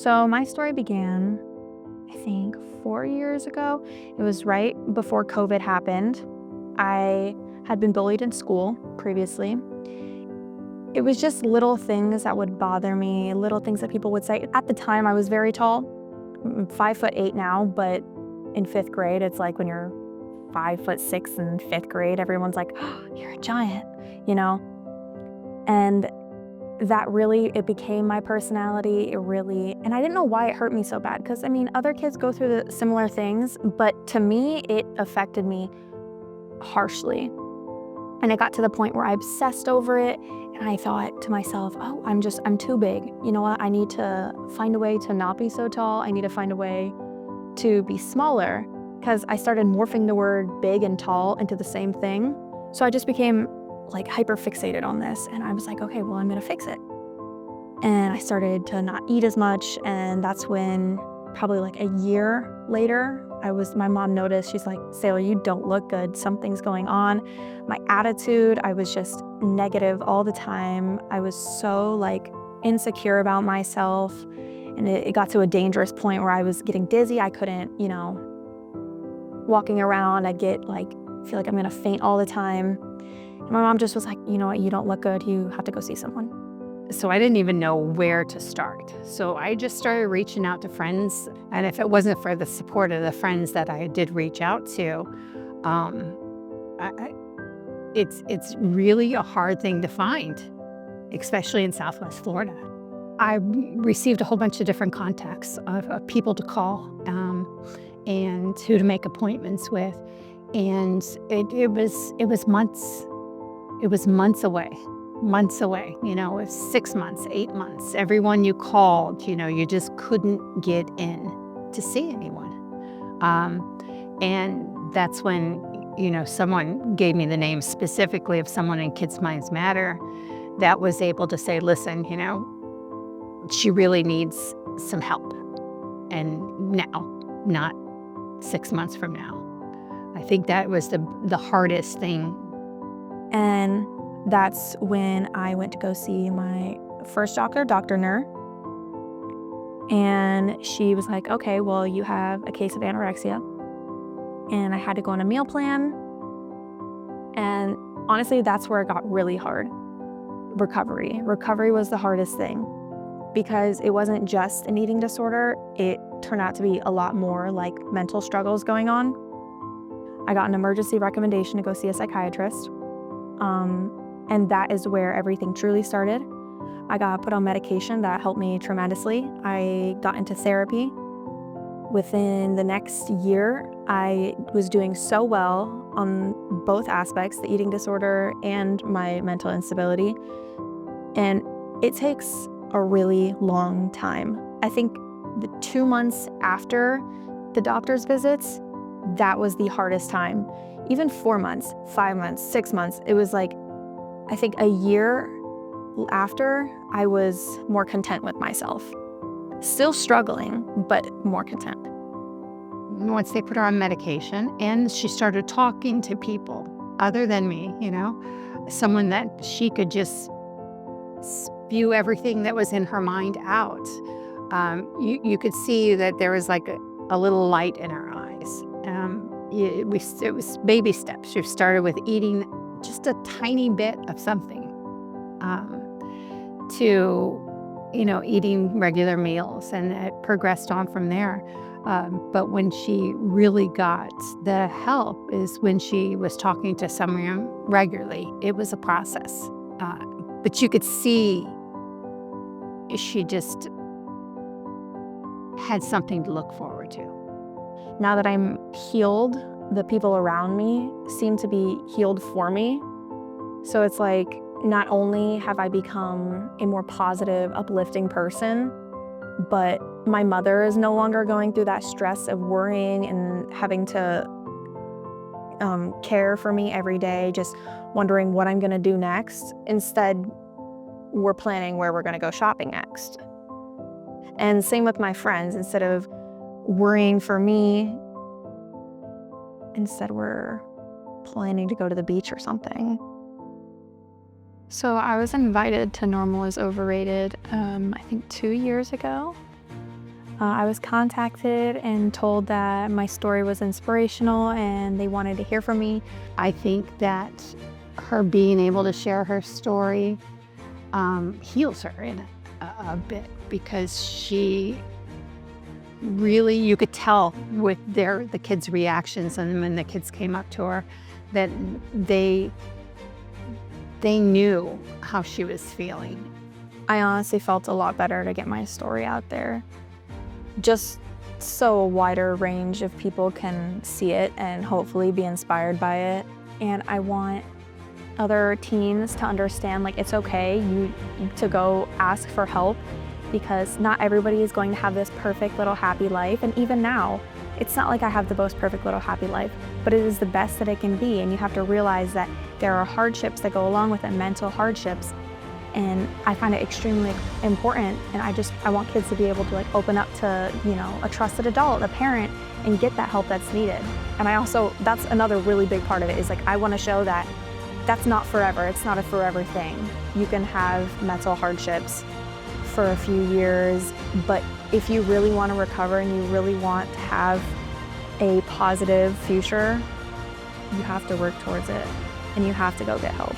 So my story began, I think, 4 years ago. It was right before COVID happened. I had been bullied in school previously. It was just little things that would bother me, little things that people would say. At the time, I was very tall. I'm 5'8" now, but in fifth grade, it's like when you're 5'6" in fifth grade, everyone's like, oh, you're a giant, you know? And that really, it became my personality. And I didn't know why it hurt me so bad. Because I mean, other kids go through the similar things, but to me, it affected me harshly. And it got to the point where I obsessed over it. And I thought to myself, oh, I'm too big. You know what? I need to find a way to not be so tall. I need to find a way to be smaller, because I started morphing the word big and tall into the same thing. So I just became like hyper fixated on this. And I was like, okay, well, I'm gonna fix it. And I started to not eat as much. And that's when, probably like a year later, my mom noticed. She's like, Saylor, you don't look good. Something's going on. My attitude, I was just negative all the time. I was so like insecure about myself. And it got to a dangerous point where I was getting dizzy. I couldn't, walking around, I'd feel like I'm gonna faint all the time. And my mom just was like, you know what, you don't look good. You have to go see someone. So I didn't even know where to start. So I just started reaching out to friends. And if it wasn't for the support of the friends that I did reach out to, it's really a hard thing to find, especially in Southwest Florida. I received a whole bunch of different contacts of people to call and who to make appointments with. And it was months. It was months away. It was 6 months, 8 months. Everyone you called, you just couldn't get in to see anyone. And that's when, someone gave me the name specifically of someone in Kids Minds Matter that was able to say, listen, she really needs some help. And now, not 6 months from now. I think that was the hardest thing. And that's when I went to go see my first doctor, Dr. Nur. And she was like, okay, well, you have a case of anorexia. And I had to go on a meal plan. And honestly, that's where it got really hard. Recovery was the hardest thing, because it wasn't just an eating disorder. It turned out to be a lot more like mental struggles going on. I got an emergency recommendation to go see a psychiatrist. And that is where everything truly started. I got put on medication that helped me tremendously. I got into therapy. Within the next year, I was doing so well on both aspects, the eating disorder and my mental instability. And it takes a really long time. I think the 2 months after the doctor's visits, that was the hardest time. Even 4 months, 5 months, 6 months, it was like, I think a year after, I was more content with myself. Still struggling, but more content. Once they put her on medication and she started talking to people other than me, someone that she could just spew everything that was in her mind out. You could see that there was like a little light in her eyes. It was baby steps. She started with eating just a tiny bit of something to, eating regular meals, and it progressed on from there. But when she really got the help is when she was talking to someone regularly. It was a process. But you could see she just had something to look forward to. Now that I'm healed, the people around me seem to be healed for me. So it's like, not only have I become a more positive, uplifting person, but my mother is no longer going through that stress of worrying and having to care for me every day, just wondering what I'm gonna do next. Instead, we're planning where we're gonna go shopping next. And same with my friends. Instead of worrying for me, instead we're planning to go to the beach or something. So I was invited to Normal is Overrated, I think 2 years ago. I was contacted and told that my story was inspirational and they wanted to hear from me. I think that her being able to share her story heals her in a bit, because she really, you could tell with the kids' reactions, and when the kids came up to her, that they knew how she was feeling. I honestly felt a lot better to get my story out there, just so a wider range of people can see it and hopefully be inspired by it. And I want other teens to understand, like, it's okay to go ask for help, because not everybody is going to have this perfect little happy life. And even now, it's not like I have the most perfect little happy life, but it is the best that it can be. And you have to realize that there are hardships that go along with it, mental hardships. And I find it extremely important. And I want kids to be able to, like, open up to, a trusted adult, a parent, and get that help that's needed. And that's another really big part of it, is like, I want to show that that's not forever. It's not a forever thing. You can have mental hardships for a few years, but if you really want to recover and you really want to have a positive future, you have to work towards it and you have to go get help.